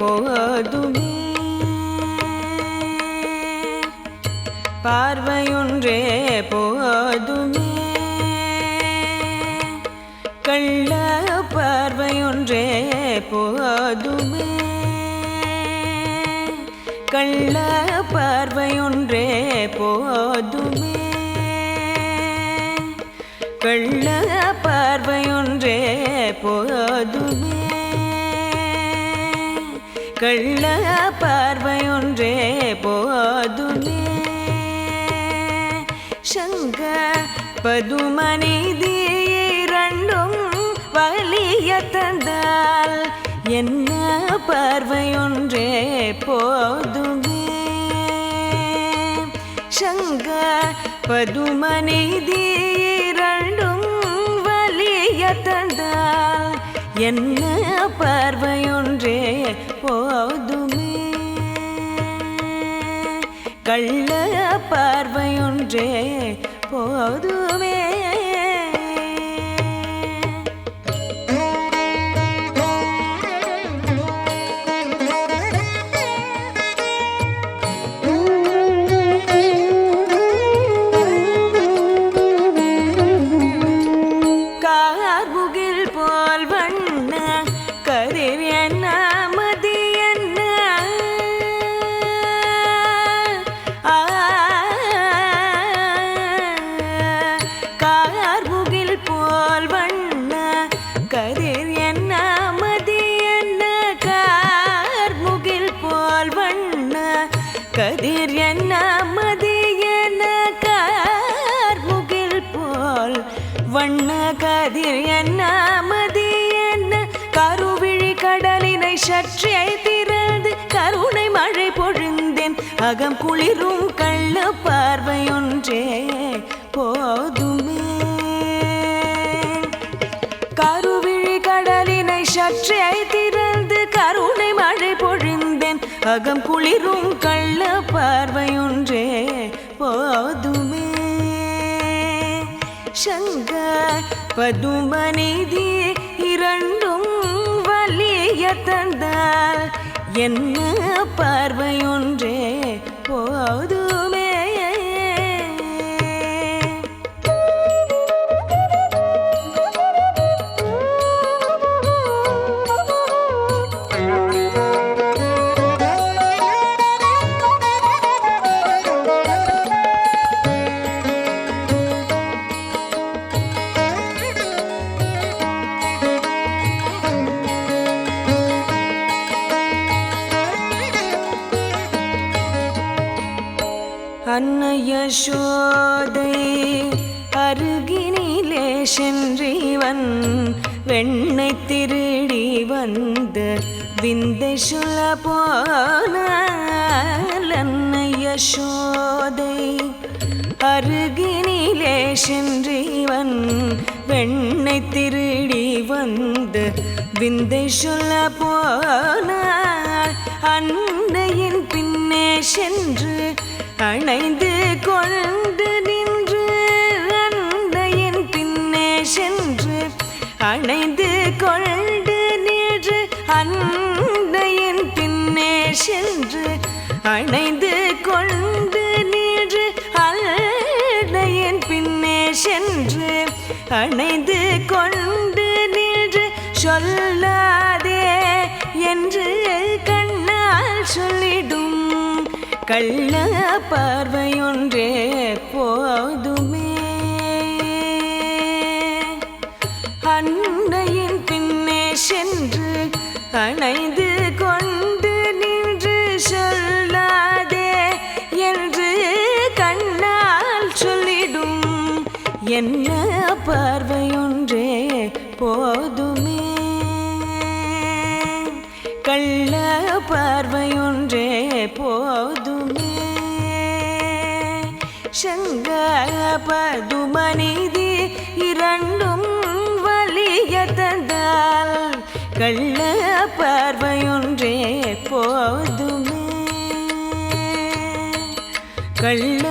போதுமே பார்வையொன்றே போதுமே கள்ள பார்வையொன்றே போதுமே கள்ள பார்வையொன்றே போதுமே கள்ள பார்வையொன்றே போதுமே கள்ள பார்வையொன்றே போதுமே சங்க பதுமநிதி இரண்டும் வலிய தந்தால் என்ன பார்வையொன்றே போதுமே சங்க பதுமநிதி இரண்டும் வலிய தந்தால் என்ன பார்வையொன்றே போதுமே கள்ள பார்வையொன்றே போதுமே கார்முகில் போல் வண்ண கதிர் என்ன மதி என்ன கார்முகில் போல் வண்ண கதிர் என்ன மதி என்ன கார்முகில் போல் வண்ண கதிர் என்ன மதி என்ன கார்முகில் போல் வண்ண கதிர் என்ன மதி என்ன கருவிழி கடலினை சற்றே திறந்து கருணை மழை பொழிந்தேன் அகம் குளிரும் கள்ள பார்வையொன்றே போதுமே கருவிழி கடலினை சற்றே திறந்து கருணை மழை பொழிந்தேன் அகம் குளிரும் கள்ள பார்வையொன்றே போதுமே சங்க பதுமநிதி இரண்டும் வலிய தந்தால் என்ன பார்வையொன்றே போதுமே அன்னை யசோதை அருகினிலே சென்றிவன் வெண்ணை திருடி வந்து விந்தை சொல்ல போனாள் அன்னை யசோதை அருகினிலே சென்றிவன் வெண்ணை திருடி வந்து விந்தை சொல்ல போனாள் அன்னையின் பின்னே சென்று அணைந்து கொண்டு நின்று அன்னையின் பின்னே சென்று அணைந்து கொண்டு நின்று அன்னையின் பின்னே சென்று அணைந்து கொண்டு நின்று அன்னையின் பின்னே சென்று அணைந்து கொண்டு நின்று சொல்லாதே என்று கண்ணால் சொல்லிடும் கள்ள பார்வையொன்றே போதுமே அன்னையின் பின்னே சென்று அணைந்து கொண்டு நின்று சொல்லாதே என்று கண்ணால் சொல்லிடும் என்ன பார்வையொன்றே போதுமே கள்ள பார்வையொன்றே போதுமே சங்க பதுமநிதி இரண்டும் வலிய தந்தால் கள்ள பார்வையொன்றே போதுமே கள்ள